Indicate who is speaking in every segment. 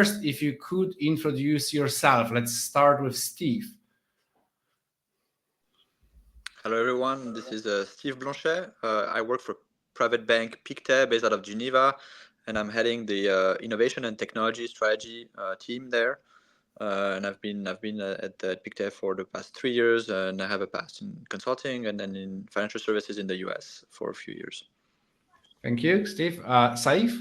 Speaker 1: First, if you could introduce yourself, let's start with Steve.
Speaker 2: Hello, everyone. This is Steve Blanchet. I work for private bank Pictet, based out of Geneva, and I'm heading the innovation and technology strategy team there. And I've been at Pictet for the past 3 years, and I have a past in consulting and then in financial services in the US for a few years.
Speaker 1: Thank you, Steve. Seif?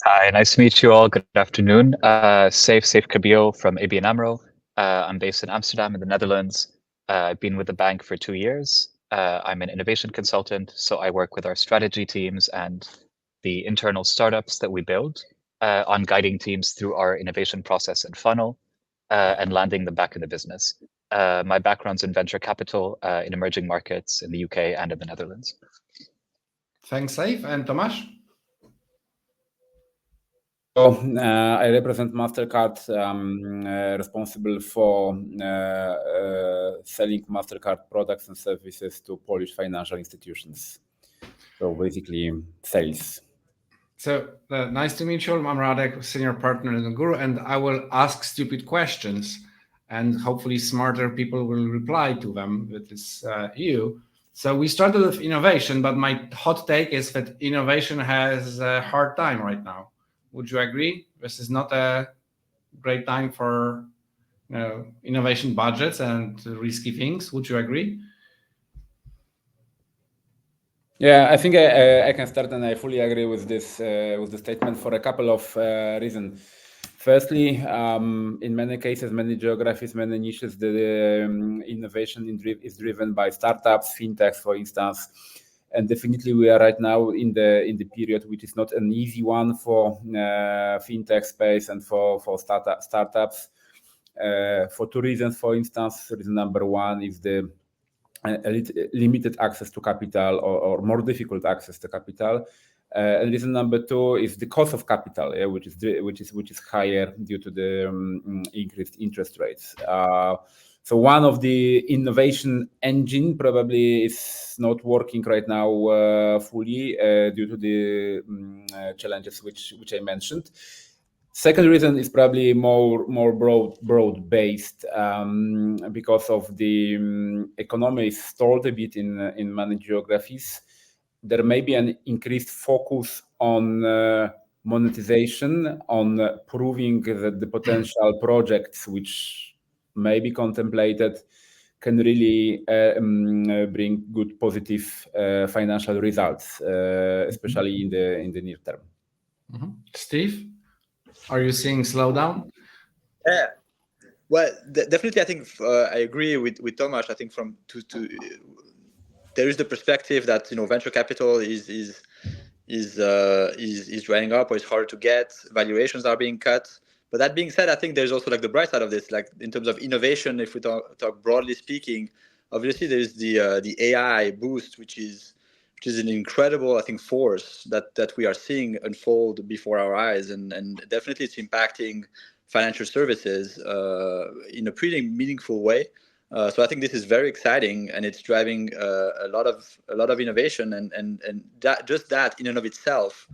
Speaker 3: Hi, nice to meet you all. Good afternoon. Seif Kabil from ABN AMRO. I'm based in Amsterdam in the Netherlands. I've been with the bank for 2 years. I'm an innovation consultant, so I work with our strategy teams and the internal startups that we build on guiding teams through our innovation process and funnel and landing them back in the business. My background's in venture capital in emerging markets in the UK and in the Netherlands.
Speaker 1: Thanks, Seif. And Tomasz?
Speaker 4: I represent Mastercard, responsible for selling Mastercard products and services to Polish financial institutions. So basically, sales.
Speaker 1: So nice to meet you. I'm Radek, senior partner in Netguru, and I will ask stupid questions, and hopefully smarter people will reply to them. That is you. So we started with innovation, but my hot take is that innovation has a hard time right now. Would you agree? This is not a great time for innovation budgets and risky things. Would you agree?
Speaker 4: Yeah, I think I can start, and I fully agree with this statement for a couple of reasons. Firstly, in many cases, many geographies, many niches, the innovation is driven by startups, fintechs, for instance. And definitely, we are right now in the period which is not an easy one for fintech space and for startups. For two reasons, for instance, reason number one is the limited access to capital or more difficult access to capital. And reason number two is the cost of capital, which is higher due to the increased interest rates. So one of the innovation engine probably is not working right now fully due to the challenges which I mentioned. Second reason is probably more broad based because of the economy is stalled a bit in many geographies. There may be an increased focus on monetization, on proving that the potential projects which may be contemplated can really bring good positive financial results, especially in the near term.
Speaker 1: Mm-hmm. Steve, are you seeing slowdown?
Speaker 2: Yeah, well, definitely. I think I agree with Tomasz. I think there is the perspective that venture capital is drying up or is hard to get. Valuations are being cut. But that being said, I think there's also the bright side of this, in terms of innovation. If we talk broadly speaking, obviously there's the AI boost, which is an incredible, I think, force that we are seeing unfold before our eyes, and definitely it's impacting financial services in a pretty meaningful way. So I think this is very exciting, and it's driving a lot of innovation, and that in and of itself.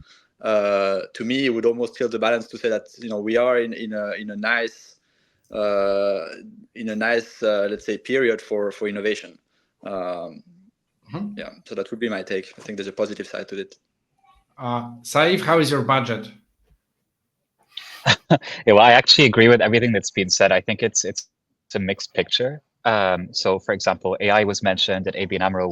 Speaker 2: To me, it would almost tilt the balance to say that we are in a nice let's say period for innovation. Yeah, so that would be my take. I think there's a positive side to it.
Speaker 1: Seif, how is your budget?
Speaker 3: Yeah, well, I actually agree with everything that's been said. I think it's a mixed picture. So, for example, AI was mentioned at ABN AMRO.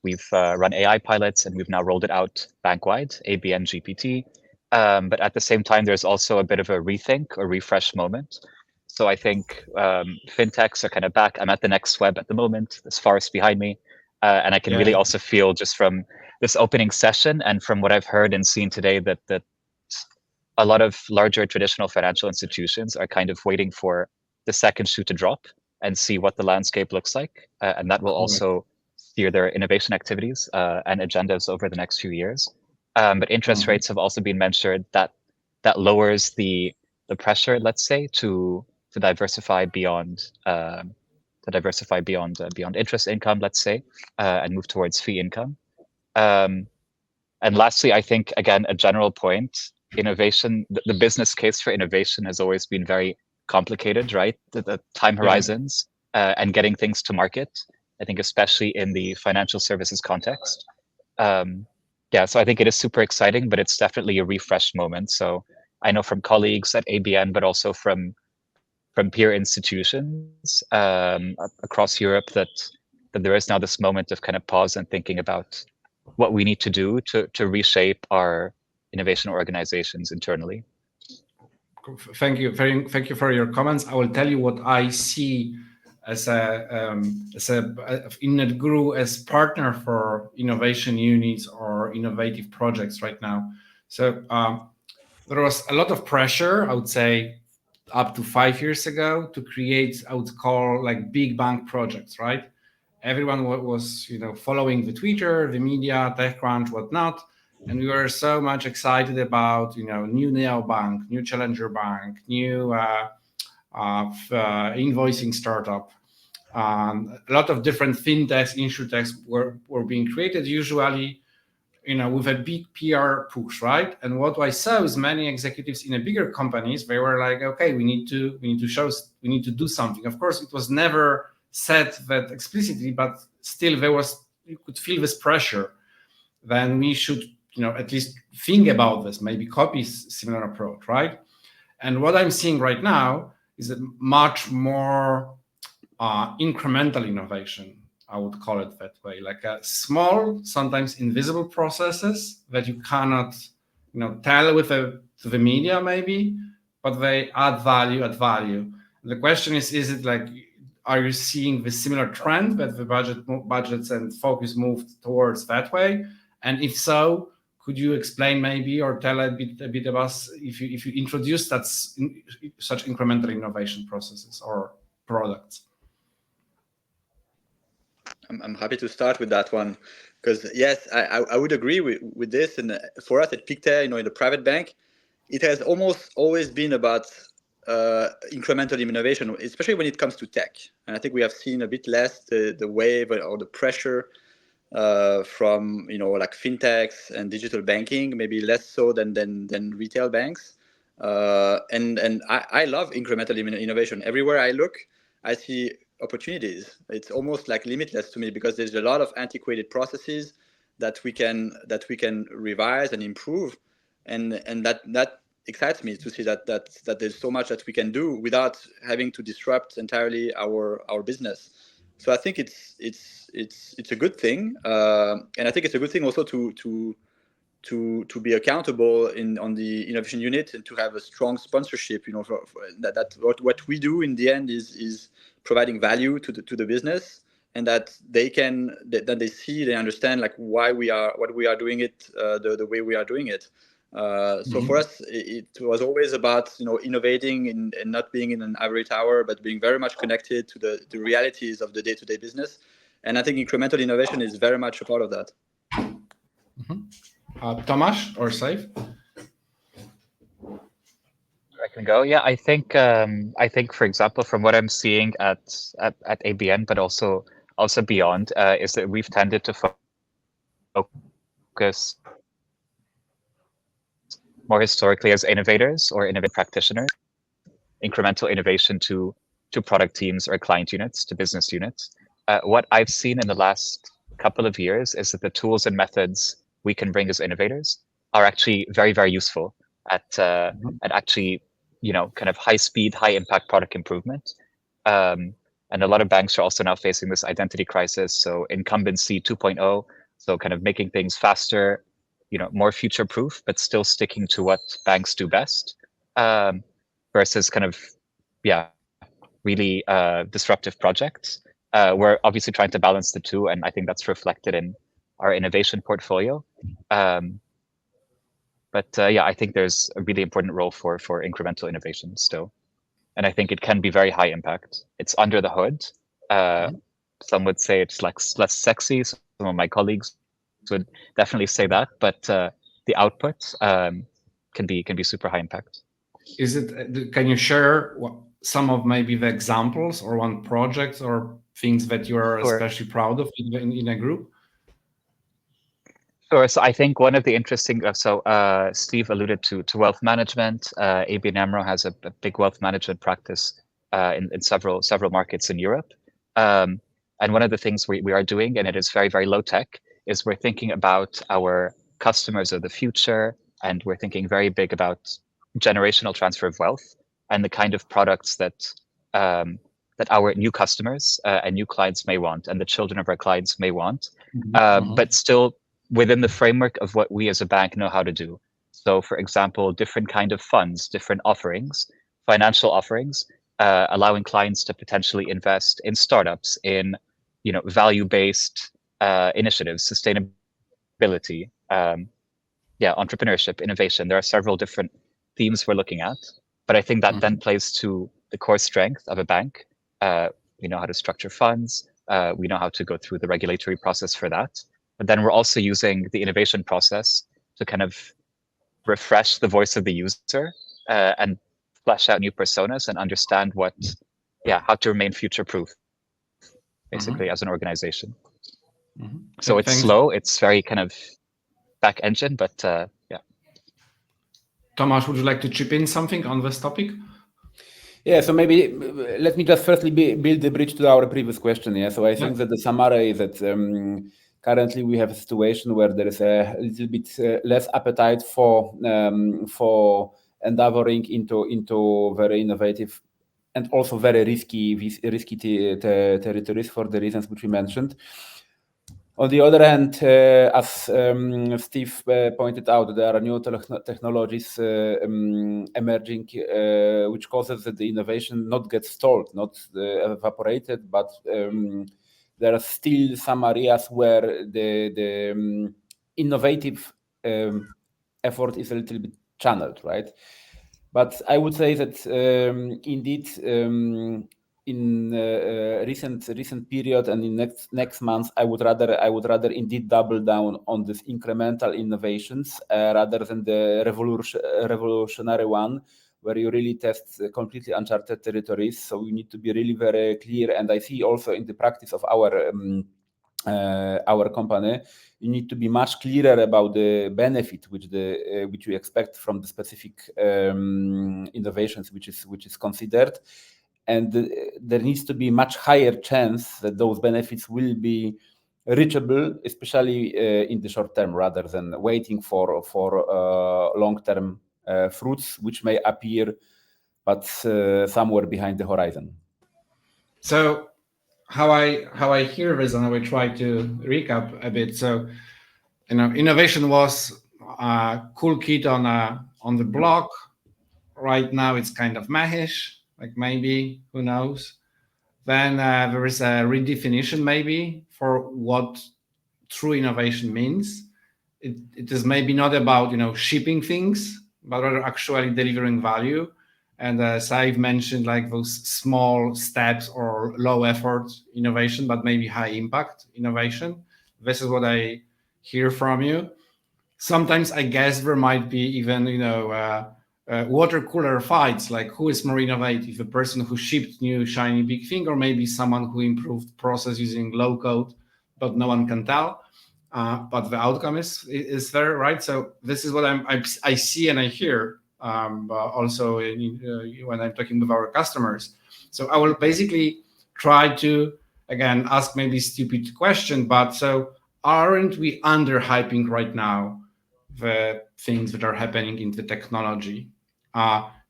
Speaker 3: We've run AI pilots, and we've now rolled it out bank-wide, ABN GPT. But at the same time, there's also a bit of a rethink or refresh moment. So I think fintechs are kind of back. I'm at the next web at the moment. There's Forest behind me. And I can really also feel just from this opening session and from what I've heard and seen today that a lot of larger traditional financial institutions are kind of waiting for the second shoe to drop and see what the landscape looks like. And that will also steer their innovation activities and agendas over the next few years. But interest rates have also been mentioned that lowers the pressure, let's say, to diversify beyond beyond interest income, let's say, and move towards fee income. And lastly, I think, again, a general point, innovation, the business case for innovation has always been very complicated, right? The time horizons and getting things to market, I think especially in the financial services context. So I think it is super exciting, but it's definitely a refresh moment. So I know from colleagues at ABN, but also from peer institutions across Europe that there is now this moment of kind of pause and thinking about what we need to do to reshape our innovation organizations internally.
Speaker 1: Thank you for your comments. I will tell you what I see as in Netguru as partner for innovation units or innovative projects right now. So there was a lot of pressure, I would say, up to 5 years ago to create, I would call, like big bang projects, right? Everyone was, following the Twitter, the media, TechCrunch, whatnot, and we were so much excited about, new neobank, new challenger bank, new invoicing startup. A lot of different fintechs, insurtechs were being created, usually, with a big PR push, right? And what I saw is many executives in the bigger companies, they were like, okay, we need to do something. Of course, it was never said that explicitly, but still you could feel this pressure. Then we should, at least think about this, maybe copy similar approach, right? And what I'm seeing right now is a much more incremental innovation. I would call it that way, like a small, sometimes invisible processes that you cannot, tell to the media maybe, but they add value. The question is it like, are you seeing the similar trend that the budgets and focus moved towards that way? And if so, could you explain maybe or tell a bit of us if you introduce such incremental innovation processes or products?
Speaker 2: I'm happy to start with that one, because yes, I would agree with this. And for us at Pictet, in the private bank, it has almost always been about incremental innovation, especially when it comes to tech. And I think we have seen a bit less the wave or the pressure from like fintechs and digital banking, maybe less so than retail banks. And I love incremental innovation. Everywhere I look, I see opportunities. It's almost like limitless to me, because there's a lot of antiquated processes that we can revise and improve, and that excites me to see that there's so much that we can do without having to disrupt entirely our business. So I think it's a good thing, and I think it's a good thing also to be accountable on the innovation unit and to have a strong sponsorship. For that what we do in the end is providing value to the business, and that they understand like what we are doing it the way we are doing it. So for us, it was always about innovating and not being in an ivory tower, but being very much connected to the realities of the day-to-day business. And I think incremental innovation is very much a part of that.
Speaker 1: Tomasz or Seif?
Speaker 3: I can go. Yeah, I think for example, from what I'm seeing at ABN, but also beyond, is that we've tended to focus more historically as innovators or innovative practitioners, incremental innovation to product teams or client units, to business units. What I've seen in the last couple of years is that the tools and methods we can bring as innovators are actually very, very useful at actually, kind of high speed, high impact product improvement. And a lot of banks are also now facing this identity crisis. So incumbency 2.0, so kind of making things faster, more future proof, but still sticking to what banks do best, versus kind of, really disruptive projects. We're obviously trying to balance the two, and I think that's reflected in our innovation portfolio. But I think there's a really important role for incremental innovation still. And I think it can be very high impact. It's under the hood. Some would say it's less sexy. Some of my colleagues would definitely say that, but the output can be super high impact.
Speaker 1: Can you share some of maybe the examples or one project or things that you are especially proud of in a group?
Speaker 3: Sure. So I think one of the interesting, Steve alluded to wealth management. ABN AMRO has a big wealth management practice in several markets in Europe. And one of the things we are doing, and it is very, very low tech, is we're thinking about our customers of the future, and we're thinking very big about generational transfer of wealth and the kind of products that our new customers and new clients may want, and the children of our clients may want, but still within the framework of what we as a bank know how to do. So, for example, different kind of funds, different offerings, financial offerings, allowing clients to potentially invest in startups, in value-based initiatives, sustainability, entrepreneurship, innovation. There are several different themes we're looking at, but I think that then plays to the core strength of a bank. We know how to structure funds. We know how to go through the regulatory process for that. But then we're also using the innovation process to kind of refresh the voice of the user and flesh out new personas and understand how to remain future-proof, basically, as an organization. So it's slow. It's very kind of back engine, but yeah.
Speaker 1: Tomasz, would you like to chip in something on this topic?
Speaker 4: Yeah, so maybe let me just firstly build the bridge to our previous question. Yeah, so I think that the summary is that currently we have a situation where there is a little bit less appetite for endeavoring into very innovative and also very risky territories for the reasons which we mentioned. On the other hand, as Steve pointed out, there are new technologies emerging, which causes that the innovation not get stalled, not evaporated, but there are still some areas where the innovative effort is a little bit channeled, right? But I would say that indeed, in recent period and in next months, I would rather indeed double down on this incremental innovations rather than the revolutionary one, where you really test completely uncharted territories. So we need to be really very clear. And I see also in the practice of our company, you need to be much clearer about the benefit which you expect from the specific innovations which is considered. And there needs to be much higher chance that those benefits will be reachable, especially in the short term, rather than waiting for long-term fruits, which may appear, but somewhere behind the horizon.
Speaker 1: So how I hear this, and I will try to recap a bit. So, innovation was a cool kid on the block. Right now, it's kind of mahish. Like maybe, who knows? Then there is a redefinition maybe for what true innovation means. It is maybe not about shipping things, but rather actually delivering value. And Seif mentioned like those small steps or low effort innovation, but maybe high impact innovation. This is what I hear from you. Sometimes I guess there might be even water cooler fights, like who is more innovative, the person who shipped new shiny big thing, or maybe someone who improved process using low code, but no one can tell. But the outcome is there, right? So this is what I see and I hear also when I'm talking with our customers. So I will basically try to, again, ask maybe stupid question, but so aren't we underhyping right now the things that are happening in the technology?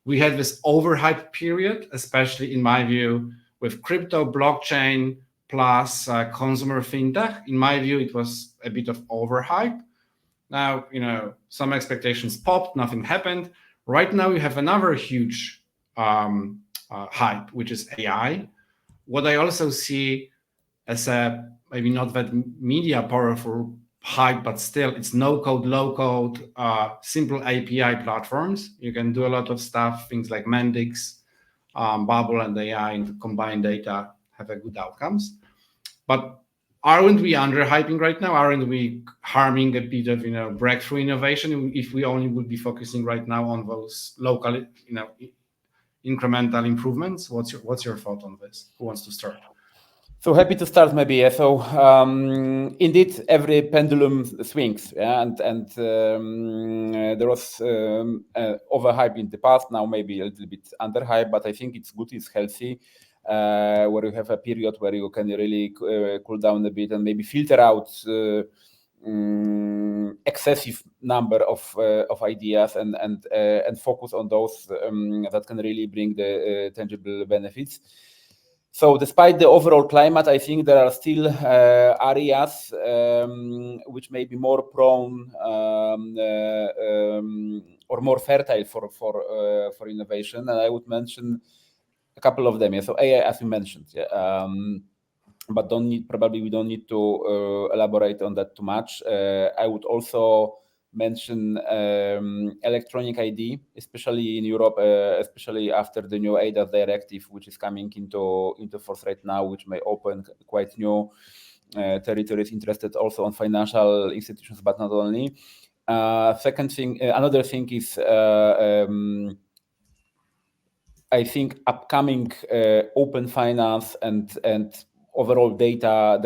Speaker 1: We had this overhype period, especially in my view, with crypto, blockchain, plus consumer fintech. In my view, it was a bit of overhype. Now, some expectations popped, nothing happened. Right now, we have another huge hype, which is AI. What I also see as a maybe not that media powerful hype, but still it's no code, low code, simple API platforms. You can do a lot of stuff, things like Mendix, Bubble and AI and combined data have a good outcomes. But aren't we underhyping right now? Aren't we harming a bit of breakthrough innovation if we only would be focusing right now on those local incremental improvements? What's your thought on this? Who wants to start?
Speaker 4: So happy to start maybe. Yeah. So indeed, every pendulum swings, yeah? and there was overhype in the past. Now maybe a little bit underhype, but I think it's good, it's healthy, where you have a period where you can really cool down a bit and maybe filter out excessive number of ideas and focus on those that can really bring the tangible benefits. So despite the overall climate, I think there are still areas which may be more prone or more fertile for innovation, and I would mention a couple of them. Yeah. So AI, as you mentioned, yeah, but we don't need to elaborate on that too much. I would also mention electronic ID, especially in Europe, especially after the new ADAS directive, which is coming into force right now, which may open quite new territories interested also on financial institutions, but not only. Another thing is I think upcoming open finance and overall data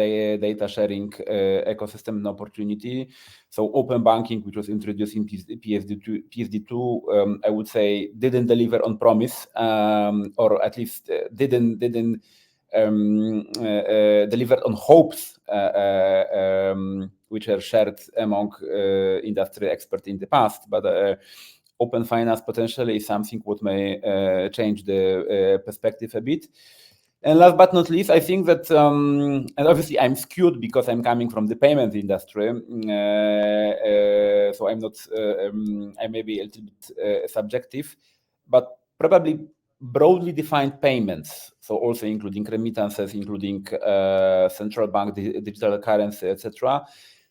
Speaker 4: sharing ecosystem and opportunity. So open banking, which was introduced in PSD2, I would say didn't deliver on promise, or at least didn't deliver on hopes, which are shared among industry experts in the past. But open finance potentially is something what may change the perspective a bit. And last but not least, I think that, and obviously I'm skewed because I'm coming from the payment industry, so I'm not, I may be a little bit subjective, but probably broadly defined payments, so also including remittances, including central bank digital currency, etc.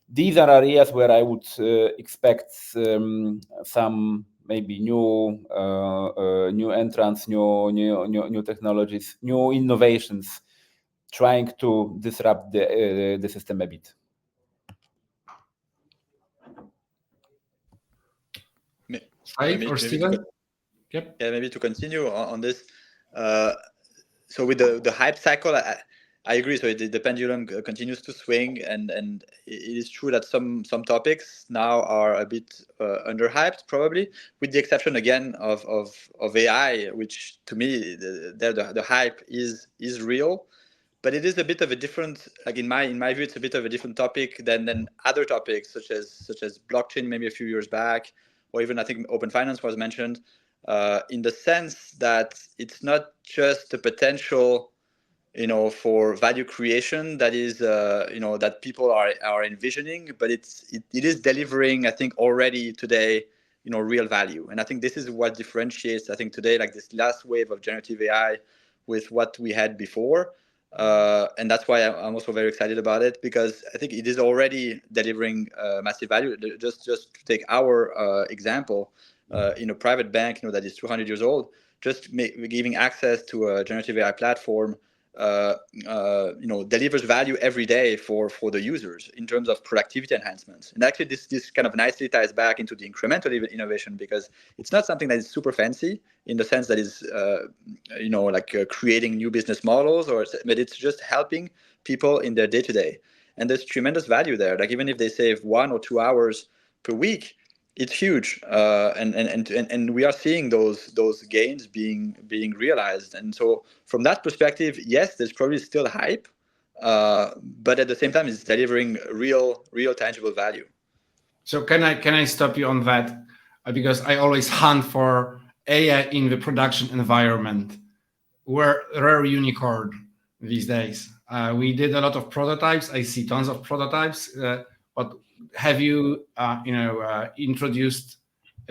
Speaker 4: These are areas where I would expect some maybe new entrants, new technologies, new innovations, trying to disrupt the system a bit.
Speaker 1: Seif or Steven?
Speaker 2: Yep. Yeah, maybe to continue on this. So with the hype cycle, I agree. So the pendulum continues to swing, and it is true that some topics now are a bit underhyped, probably, with the exception again of AI, which to me the hype is real, but it is a bit of a different, like in my view, it's a bit of a different topic than other topics such as blockchain maybe a few years back, or even I think open finance was mentioned, in the sense that it's not just the potential, for value creation that is, that people are envisioning, but it is delivering, I think, already today, real value. And I think this is what differentiates, I think, today, like this last wave of generative AI with what we had before. And that's why I'm also very excited about it, because I think it is already delivering massive value. Just to take our example, in a private bank, that is 200 years old, just giving access to a generative AI platform delivers value every day for the users in terms of productivity enhancements. And actually this kind of nicely ties back into the incremental innovation, because it's not something that is super fancy in the sense that is creating new business models, but it's just helping people in their day-to-day. And there's tremendous value there. Like even if they save 1 or 2 hours per week, it's huge, and we are seeing those gains being realized. And so from that perspective, yes, there's probably still hype, but at the same time, it's delivering real tangible value. So
Speaker 1: can I stop you on that? Because I always hunt for AI in the production environment. We're a rare unicorn these days. We did a lot of prototypes. I see tons of prototypes, but have you, introduced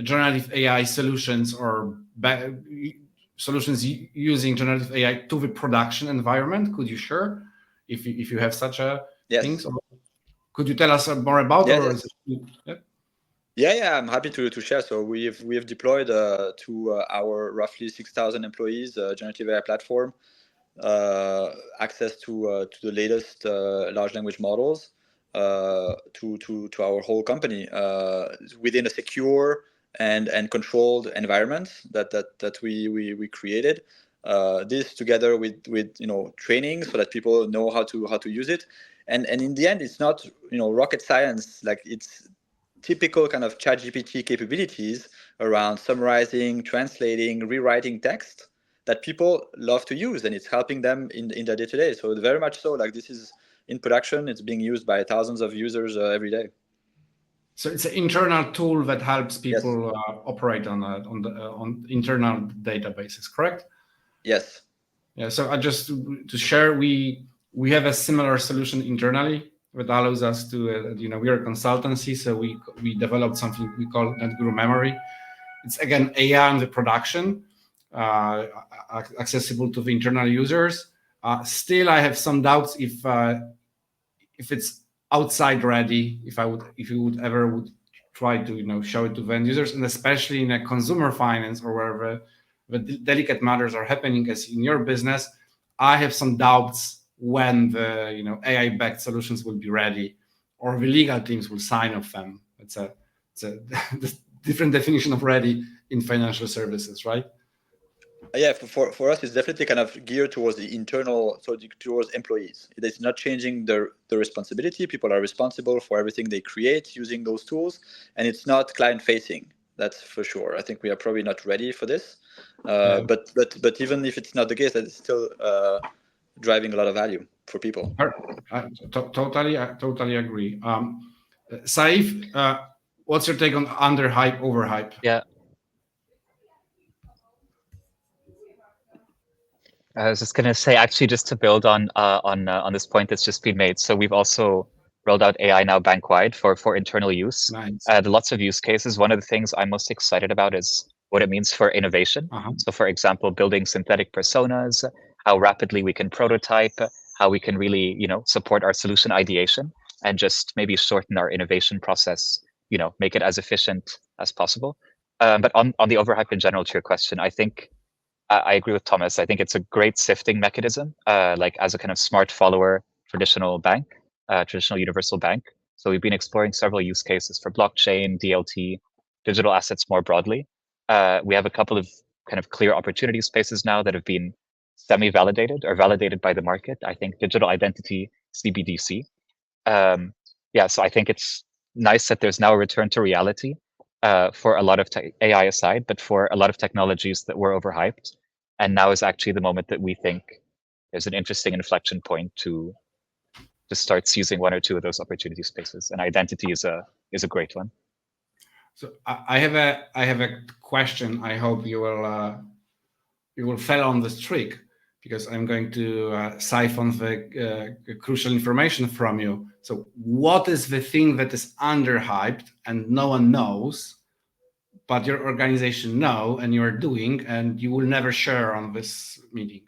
Speaker 1: generative AI solutions or solutions using generative AI to the production environment? Could you share if you have such a things? Or could you tell us more about?
Speaker 2: Yeah, I'm happy to share. So we have deployed to our roughly 6,000 employees generative AI platform, access to the latest large language models. To our whole company within a secure and controlled environment that we created. this together with training so that people know how to use it. And in the end, it's not rocket science. Like, it's typical kind of ChatGPT capabilities around summarizing, translating, rewriting text that people love to use, and it's helping them in their day-to-day. So very much so, like, this is in production. It's being used by thousands of users every day.
Speaker 1: So it's an internal tool that helps people operate on internal databases, correct?
Speaker 2: Yes.
Speaker 1: Yeah. So I just to share, we have a similar solution internally that allows us to, we are a consultancy, so we developed something we call Netguru Memory. It's again AI in the production, accessible to the internal users. Still, I have some doubts if it's outside ready. If you would ever try to show it to the end users, and especially in a consumer finance or where the delicate matters are happening, as in your business, I have some doubts when the AI-backed solutions will be ready, or the legal teams will sign off them. It's a different definition of ready in financial services, right?
Speaker 2: Yeah, for us, it's definitely kind of geared towards the internal, so towards employees. It's not changing the responsibility. People are responsible for everything they create using those tools, and it's not client-facing. That's for sure. I think we are probably not ready for this. But even if it's not the case, it's still driving a lot of value for people.
Speaker 1: I totally agree. Seif, what's your take on underhype, overhype?
Speaker 3: Yeah. I was just going to say, actually, just to build on this point that's just been made. So we've also rolled out AI now bank-wide for internal use.
Speaker 1: Nice.
Speaker 3: There are lots of use cases. One of the things I'm most excited about is what it means for innovation. So, for example, building synthetic personas, how rapidly we can prototype, how we can really, support our solution ideation, and just maybe shorten our innovation process, make it as efficient as possible. But on the overhype in general, to your question, I think I agree with Tomasz. I think it's a great sifting mechanism, like as a kind of smart follower, traditional universal bank. So we've been exploring several use cases for blockchain, DLT, digital assets more broadly. We have a couple of kind of clear opportunity spaces now that have been semi-validated or validated by the market. I think digital identity, CBDC. So I think it's nice that there's now a return to reality for a lot of AI aside, but for a lot of technologies that were overhyped. And now is actually the moment that we think there's an interesting inflection point to start seizing one or two of those opportunity spaces. And identity is a great one.
Speaker 1: So I have a question. I hope you will fall on this trick, because I'm going to siphon the crucial information from you. So what is the thing that is underhyped and no one knows, but your organization know and you're doing, and you will never share on this meeting?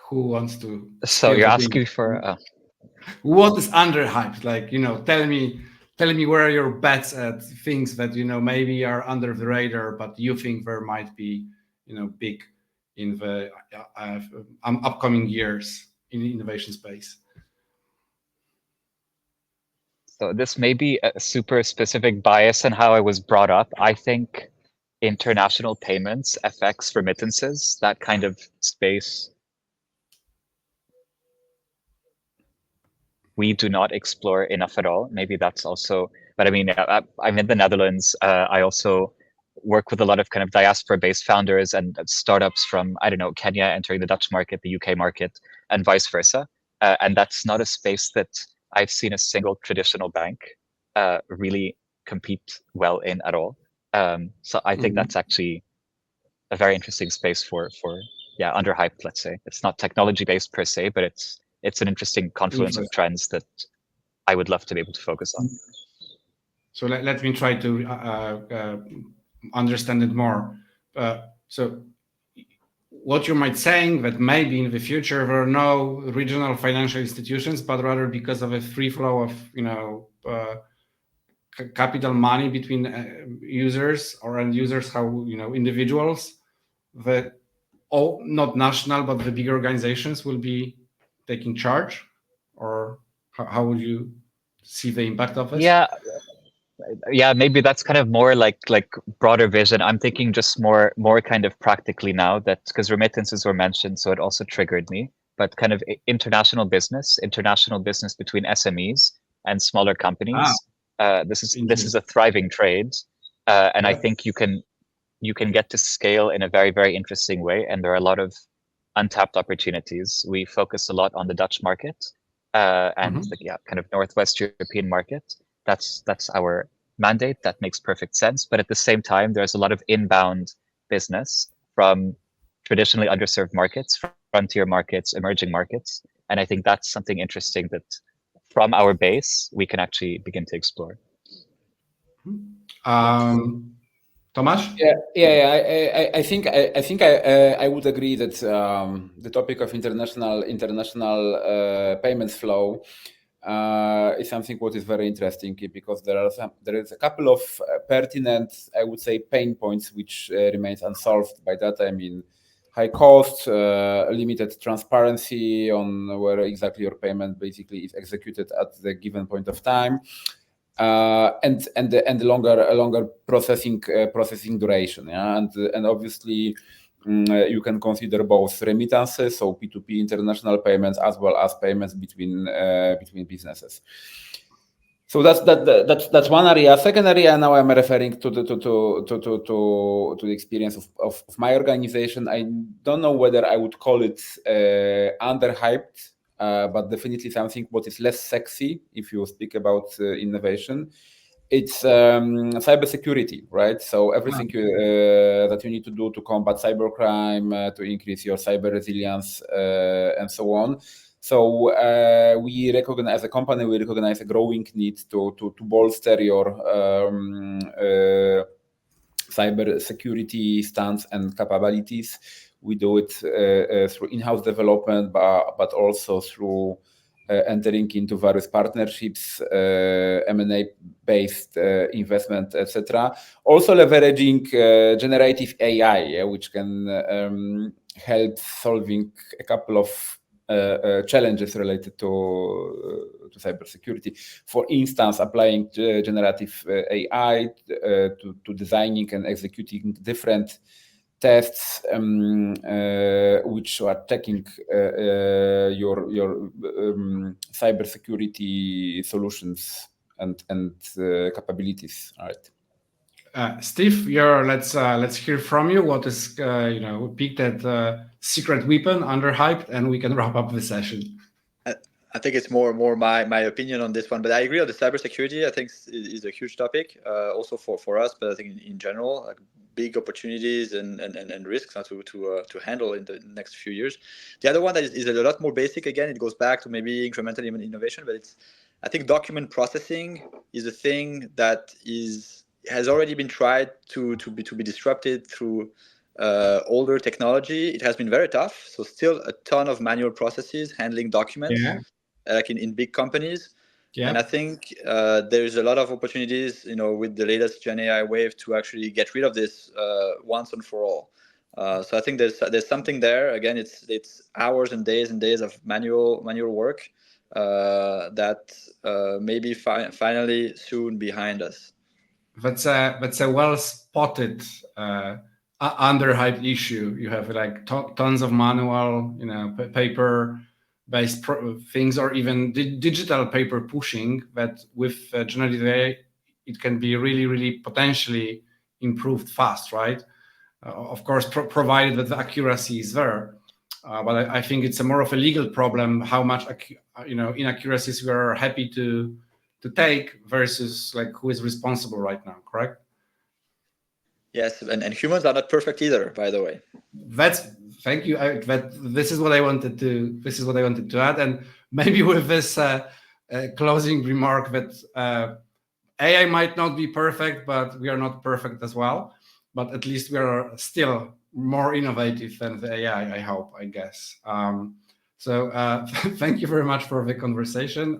Speaker 1: Who wants to?
Speaker 3: So you're asking for
Speaker 1: what is underhyped? Like, tell me where are your bets at things that maybe are under the radar, but you think there might be big in the upcoming years in the innovation space.
Speaker 3: So this may be a super specific bias in how I was brought up. I think international payments, FX remittances, that kind of space, we do not explore enough at all. Maybe that's also, but I mean, I'm in the Netherlands. I also work with a lot of kind of diaspora-based founders and startups from, I don't know, Kenya entering the Dutch market, the UK market, and vice versa. And that's not a space that I've seen a single traditional bank really compete well in at all. So I think that's actually a very interesting space for underhyped, let's say. It's not technology-based per se, but it's an interesting confluence of trends that I would love to be able to focus on.
Speaker 1: So let me try to understand it more. So what you might saying that maybe in the future there are no regional financial institutions, but rather because of a free flow of capital money between users or end users, how individuals, that all not national but the bigger organizations will be taking charge, or how would you see the impact of this?
Speaker 3: yeah, maybe that's kind of more like broader vision. I'm thinking just more kind of practically now, that because remittances were mentioned, so it also triggered me. But kind of international business between SMEs and smaller companies. This is a thriving trade, and I think you can get to scale in a very, very interesting way. And there are a lot of untapped opportunities. We focus a lot on the Dutch market and kind of Northwest European market. That's our mandate. That makes perfect sense. But at the same time, there's a lot of inbound business from traditionally underserved markets, frontier markets, emerging markets. And I think that's something interesting that from our base, we can actually begin to explore.
Speaker 1: Tomasz?
Speaker 4: I think I would agree that the topic of international payments flow is something what is very interesting, because there is a couple of pertinent, I would say, pain points which remains unsolved by that. I mean, high cost, limited transparency on where exactly your payment basically is executed at the given point of time. And longer processing duration, and obviously you can consider both remittances, so P2P international payments, as well as payments between businesses. So that's one area. Second area, now I'm referring to the experience of my organization. I don't know whether I would call it underhyped, but definitely something what is less sexy if you speak about innovation. It's cybersecurity, right? So everything that you need to do to combat cybercrime, to increase your cyber resilience, and so on. So we recognize, as a company, a growing need to bolster your cyber security stance and capabilities. We do it through in-house development, but also through entering into various partnerships, M&A-based investment, etc. Also leveraging generative AI, which can help solving a couple of challenges related to cybersecurity. For instance, applying generative AI to designing and executing different tests which are checking your cybersecurity solutions and capabilities. All right.
Speaker 1: Steve, let's hear from you. What is Pictet secret weapon, underhyped, and we can wrap up the session.
Speaker 2: I think it's more my opinion on this one, but I agree on the cybersecurity. I think is a huge topic, also for us, but I think in general, like big opportunities and risks to handle in the next few years. The other one that is a lot more basic. Again, it goes back to maybe incremental innovation, but I think document processing is a thing that has already been tried to be disrupted through older technology. It has been very tough. So still a ton of manual processes handling documents.
Speaker 1: Yeah.
Speaker 2: Like in big companies.
Speaker 1: Yeah.
Speaker 2: And I think there's a lot of opportunities, with the latest Gen AI wave to actually get rid of this once and for all. So I think there's something there. Again, it's hours and days of manual work that maybe finally soon behind us.
Speaker 1: That's a well spotted underhyped issue. You have like tons of manual, paper-based things, or even digital paper pushing. That with generative AI, it can be really, really potentially improved fast, right? Of course, provided that the accuracy is there. But I think it's more of a legal problem. How much inaccuracies we are happy to take versus like who is responsible right now, correct?
Speaker 2: Yes, and humans are not perfect either, by the way.
Speaker 1: Thank you. This is what I wanted to add, and maybe with this closing remark that AI might not be perfect, but we are not perfect as well. But at least we are still more innovative than the AI. I hope, I guess. So thank you very much for the conversation,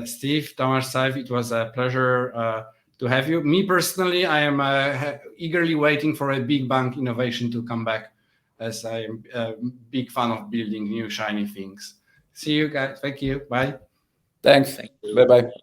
Speaker 1: Steve, Tomasz, Seif. It was a pleasure to have you. Me personally, I am eagerly waiting for a big bang innovation to come back, as I am a big fan of building new shiny things. See you guys. Thank you. Bye.
Speaker 4: Thanks. Bye-bye.